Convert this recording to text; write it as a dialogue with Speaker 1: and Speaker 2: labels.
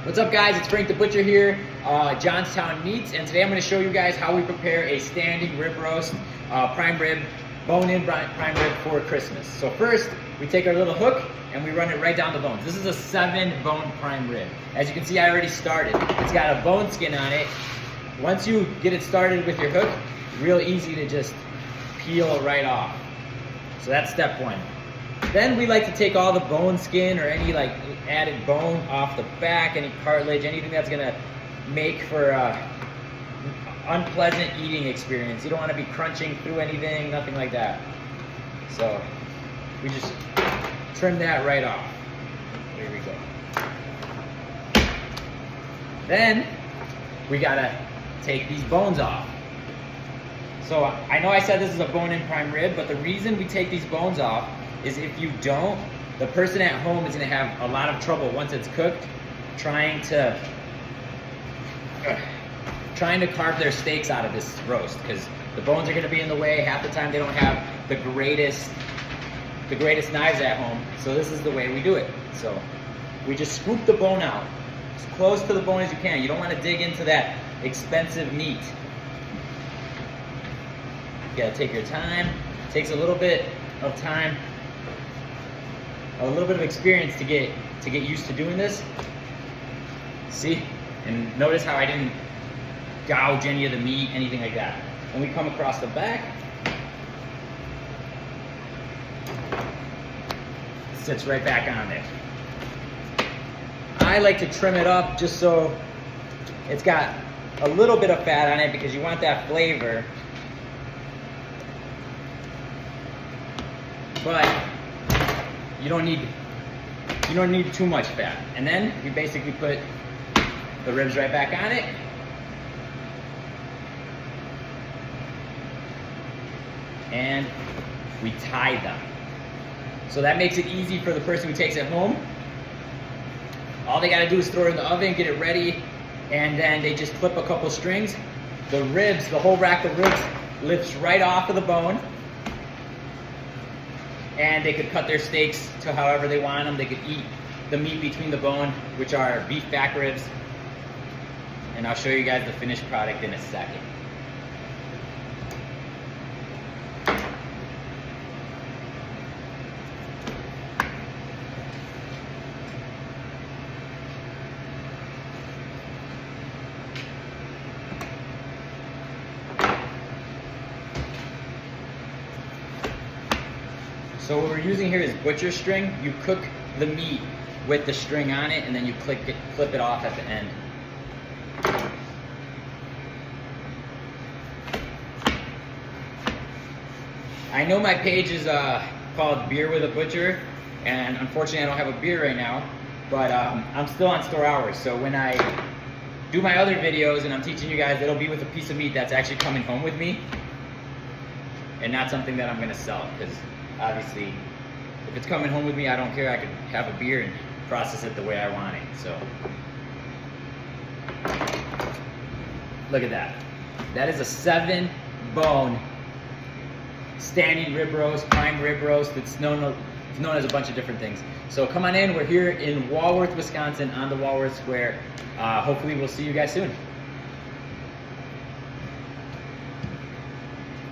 Speaker 1: What's up guys, it's Frank the Butcher here, Johnstown Meats, and today I'm going to show you guys how we prepare a standing rib roast, prime rib, bone-in prime rib for Christmas. So first, we take our little hook and we run it right down the bones. This is a 7-bone prime rib. As you can see, I already started. It's got a bone skin on it. Once you get it started with your hook, real easy to just peel right off. So that's step one. Then we like to take all the bone skin or any like added bone off the back, any cartilage, anything that's gonna make for unpleasant eating experience. You don't want to be crunching through anything, nothing like that. So we just trim that right off. There we go. Then we gotta take these bones off. So I know I said this is a bone-in prime rib, but the reason we take these bones off is if you don't, the person at home is going to have a lot of trouble once it's cooked trying to carve their steaks out of this roast, because the bones are going to be in the way. Half the time they don't have the greatest knives at home, so this is the way we do it. So we just scoop the bone out as close to the bone as you can. You don't want to dig into that expensive meat. You got to take your time. It takes a little bit of time, a little bit of experience to get used to doing this. See? And notice how I didn't gouge any of the meat, anything like that. When we come across the back, it sits right back on there. I like to trim it up just so it's got a little bit of fat on it, because you want that flavor. But you don't need too much fat. And then we basically put the ribs right back on it. And we tie them. So that makes it easy for the person who takes it home. All they gotta do is throw it in the oven, get it ready, and then they just clip a couple strings. The ribs, the whole rack of ribs lifts right off of the bone. And they could cut their steaks to however they want them. They could eat the meat between the bone, which are beef back ribs. And I'll show you guys the finished product in a second. So what we're using here is butcher string. You cook the meat with the string on it, and then you clip it off at the end. I know my page is called Beer with a Butcher, and unfortunately I don't have a beer right now, but I'm still on store hours. So when I do my other videos and I'm teaching you guys, it'll be with a piece of meat that's actually coming home with me, and not something that I'm gonna sell, because obviously, if it's coming home with me, I don't care. I could have a beer and process it the way I want it. So, look at that. That is a 7-bone standing rib roast, prime rib roast. It's known as a bunch of different things. So come on in. We're here in Walworth, Wisconsin, on the Walworth Square. Hopefully, we'll see you guys soon.